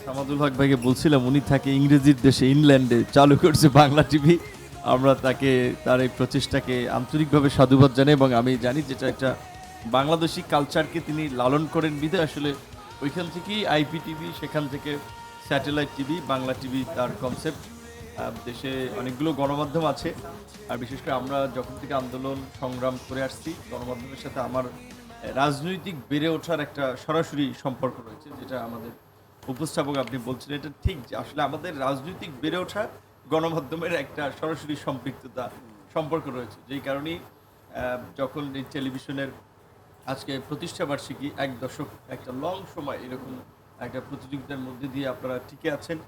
সামাদুল হক ভাইকে বলছিলাম, উনি থাকে ইংরেজির দেশে, ইংল্যান্ডে, চালু করছে বাংলা টিভি। আমরা তার এই প্রচেষ্টাকে আন্তরিকভাবে সাধুবাদ জানাই এবং আমি জানি যেটা একটা বাংলাদেশী কালচারকে তিনি লালন করেন বিধায় আসলে ওইখান থেকেই আইপিটিভি, সেখান থেকে স্যাটেলাইট টিভি, বাংলা টিভি তার কনসেপ্ট। দেশে অনেকগুলো গণমাধ্যম আছে, আর বিশেষ করে আমরা যখন থেকে আন্দোলন সংগ্রাম করে আসছি, গণমাধ্যমের সাথে আমার রাজনৈতিক বেড়ে ওঠার একটা সরাসরি সম্পর্ক রয়েছে, যেটা আমাদের উপস্থাপক আপনি বলছিলেন, এটা ঠিক যে আসলে আমাদের রাজনৈতিক বেড়ে ওঠা গণমাধ্যমের একটা সরাসরি সম্পৃক্ততা সম্পর্ক রয়েছে, যেই কারণেই যখন এই টেলিভিশনের আজকে প্রতিষ্ঠাবার্ষিকী, এক দশক, একটা লং সময় এরকম একটা প্রতিযোগিতার মধ্যে দিয়ে আপনারা টিকে আছেন,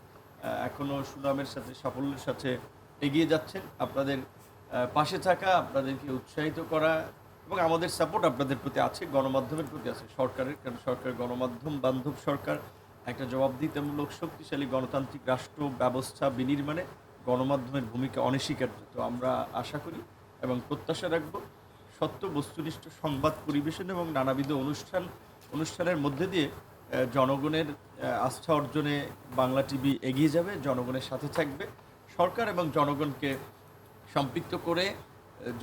এখনও সুনামের সাথে, সাফল্যের সাথে এগিয়ে যাচ্ছেন। আপনাদের পাশে থাকা, আপনাদেরকে উৎসাহিত করা এবং আমাদের সাপোর্ট আপনাদের প্রতি আছে, গণমাধ্যমের প্রতি আছে, সরকারের, কারণ সরকার গণমাধ্যম বান্ধব সরকার, একটা জবাবদিহিতামূলক শক্তিশালী গণতান্ত্রিক রাষ্ট্র ব্যবস্থা বিনির্মাণে গণমাধ্যমের ভূমিকা অনস্বীকার্য। তো আমরা আশা করি এবং প্রত্যাশা রাখব সত্য বস্তুনিষ্ঠ সংবাদ পরিবেশন এবং নানাবিধ অনুষ্ঠানের মধ্যে দিয়ে জনগণের আস্থা অর্জনে বাংলা টিভি এগিয়ে যাবে, জনগণের সাথে থাকবে, সরকার এবং জনগণকে সম্পৃক্ত করে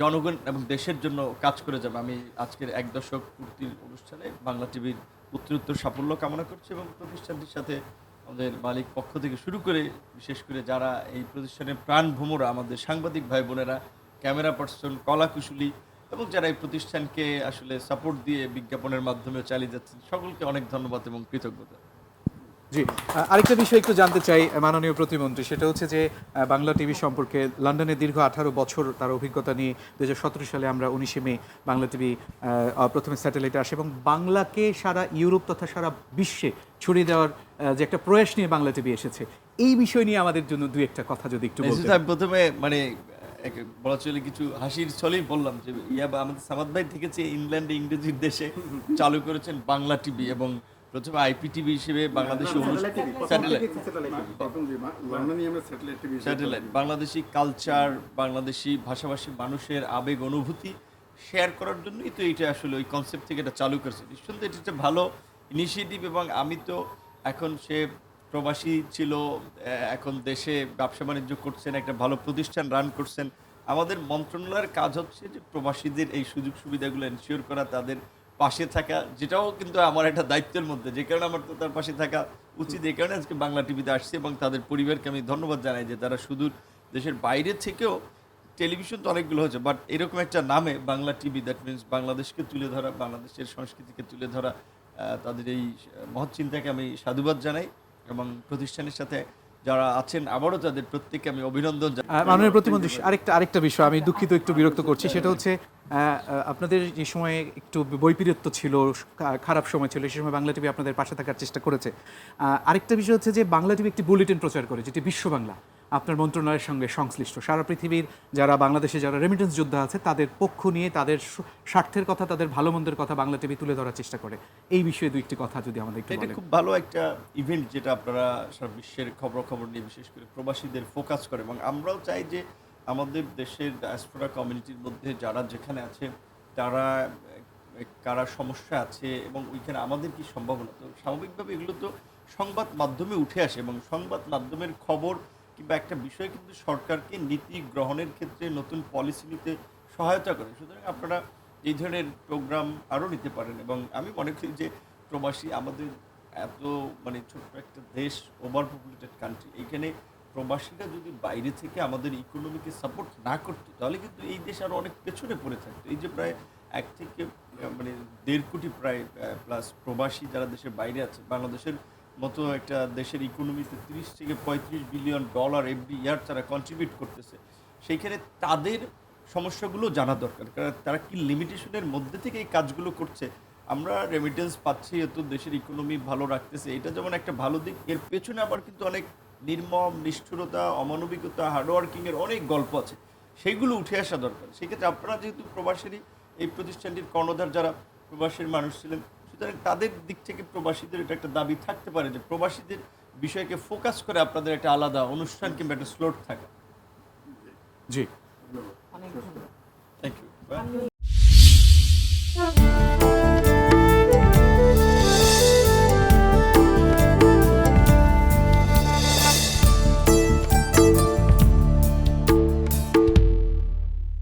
জনগণ এবং দেশের জন্য কাজ করে যাবে। আমি আজকের এক দশক পূর্তির অনুষ্ঠানে বাংলা টিভির উত্তরোত্তর সাফল্য কামনা করছি এবং প্রতিষ্ঠানটির সাথে আমাদের মালিক পক্ষ থেকে শুরু করে বিশেষ করে যারা এই প্রতিষ্ঠানের প্রাণভ্রমরা, আমাদের সাংবাদিক ভাই বোনেরা, ক্যামেরা পার্সন, কলাকুশলী এবং যারা এই প্রতিষ্ঠানকে আসলে সাপোর্ট দিয়ে বিজ্ঞাপনের মাধ্যমে চালিয়ে যাচ্ছেন, সকলকে অনেক ধন্যবাদ এবং কৃতজ্ঞতা। জি, আরেকটা বিষয় একটু জানতে চাই মাননীয় প্রতিমন্ত্রী, সেটা হচ্ছে যে বাংলা টিভি সম্পর্কে লন্ডনে দীর্ঘ 18 বছর তার অভিজ্ঞতা নিয়ে 2017 সালে আমরা 19 মে বাংলা টিভি প্রথমে স্যাটেলাইটে আসে এবং বাংলাকে সারা ইউরোপ তথা সারা বিশ্বে ছড়িয়ে দেওয়ার যে একটা প্রয়াস নিয়ে বাংলা টিভি এসেছে, এই বিষয় নিয়ে আমাদের জন্য দুই একটা কথা যদি একটু বলতেন। আমি প্রথমে মানে বলা চলে কিছু হাসির ছলেই বললাম যে আমাদের সামাদ ভাই থেকেছে ইংল্যান্ডে, ইংরেজির দেশে চালু করেছেন বাংলা টিভি এবং প্রথমে আইপিটিভি হিসেবে বাংলাদেশি স্যাটেলাইট বাংলাদেশি কালচার, বাংলাদেশি ভাষাভাষী মানুষের আবেগ অনুভূতি শেয়ার করার জন্যই তো এটা আসলে ওই কনসেপ্ট থেকে এটা চালু করেছে। নিঃসন্দেহে এটা একটা ভালো ইনিশিয়েটিভ এবং আমি তো এখন সে প্রবাসী ছিল, এখন দেশে ব্যবসা বাণিজ্য করছেন, একটা ভালো প্রতিষ্ঠান রান করছেন। আমাদের মন্ত্রণালয়ের কাজ হচ্ছে যে প্রবাসীদের এই সুযোগ সুবিধাগুলো এনশিওর করা, তাদের পাশে থাকা, যেটাও কিন্তু আমার একটা দায়িত্বের মধ্যে, যে কারণে আমার তো তার পাশে থাকা উচিত। এই কারণে আজকে বাংলা টিভিতে আসছে এবং তাদের পরিবারকে আমি ধন্যবাদ জানাই যে তারা সুদূর দেশের বাইরে থেকেও, টেলিভিশন তো অনেকগুলো হয়েছে, বাট এরকম একটা নামে বাংলা টিভি, দ্যাট মিনস বাংলাদেশকে তুলে ধরা, বাংলাদেশের সংস্কৃতিকে তুলে ধরা, তাদের এই মহৎ চিন্তাকে আমি সাধুবাদ জানাই এবং প্রতিষ্ঠানের সাথে যারা আছেন আবারও তাদের প্রত্যেককে আমি অভিনন্দন জানাই। মাননীয় প্রতিমন্ত্রী, আরেকটা বিষয়, আমি দুঃখিত একটু বিরক্ত করছি, সেটা হচ্ছে আপনাদের যে সময়ে একটু বৈপরীত্য ছিল, খারাপ সময় ছিল, সেই সময় বাংলা টিভি আপনাদের পাশে থাকার চেষ্টা করেছে। আরেকটা বিষয় হচ্ছে যে বাংলা টিভি একটি বুলেটিন প্রচার করে, যেটি বিশ্ব বাংলা আপনার মন্ত্রণালয়ের সঙ্গে সংশ্লিষ্ট, সারা পৃথিবীর যারা বাংলাদেশে যারা রেমিটেন্স যোদ্ধা আছে তাদের পক্ষ নিয়ে, তাদের স্বার্থের কথা, তাদের ভালো মন্দের কথা বাংলা টিভি তুলে ধরার চেষ্টা করে। এই বিষয়ে দুই একটি কথা যদি আমাদের একটু এটা বলেন। খুব ভালো একটা ইভেন্ট, যেটা আপনারা সারা বিশ্বের খবর নিয়ে বিশেষ করে প্রবাসীদের ফোকাস করে এবং আমরাও চাই যে আমাদের দেশের ডায়াসপোরা কমিউনিটির মধ্যে যারা যেখানে আছে, তারা কারা সমস্যা আছে এবং ওইখানে আমাদের কি সম্ভাবনা, তো স্বাভাবিকভাবে এগুলো তো সংবাদ মাধ্যমে উঠে আসে এবং সংবাদ মাধ্যমের খবর কিংবা একটা বিষয় কিন্তু সরকারকে নীতি গ্রহণের ক্ষেত্রে নতুন পলিসি নিতে সহায়তা করে। সুতরাং আপনারা এই ধরনের প্রোগ্রাম আরও নিতে পারেন এবং আমি মনে করি যে প্রবাসী, আমাদের এত মানে ছোট্ট একটা দেশ, ওভার পপুলেটেড কান্ট্রি, এইখানে প্রবাসীরা যদি বাইরে থেকে আমাদের ইকোনমিকে সাপোর্ট না করতো, তাহলে কিন্তু এই দেশ আরও অনেক পেছনে পড়ে থাকতো। এই যে প্রায় 1 থেকে মানে 1.5 কোটি প্রায় প্লাস প্রবাসী যারা দেশের বাইরে আছে, বাংলাদেশের মতো একটা দেশের ইকোনমিতে 30 থেকে 35 বিলিয়ন ডলার এভরি ইয়ার তারা কন্ট্রিবিউট করতেছে, সেইখানে তাদের সমস্যাগুলো জানা দরকার, কারণ তারা কি লিমিটেশনের মধ্যে থেকে এই কাজগুলো করছে। আমরা রেমিটেন্স পাচ্ছি, এত দেশের ইকোনমি ভালো রাখতেছে, এটা যেমন একটা ভালো দিক, এর পেছনে আবার কিন্তু অনেক নির্মম, নিষ্ঠুরতা, অমানবিকতা, হার্ডওয়ার্কিংয়ের অনেক গল্প আছে, সেইগুলো উঠে আসা দরকার। সেক্ষেত্রে আপনারা যেহেতু প্রবাসীরই এই প্রতিষ্ঠানটির কর্ণধার যারা প্রবাসীর মানুষ ছিলেন, সুতরাং তাদের দিক থেকে প্রবাসীদের এটা একটা দাবি থাকতে পারে যে প্রবাসীদের বিষয়কে ফোকাস করে আপনাদের একটা আলাদা অনুষ্ঠান কিংবা একটা স্লট থাকা। জি, থ্যাংক ইউ।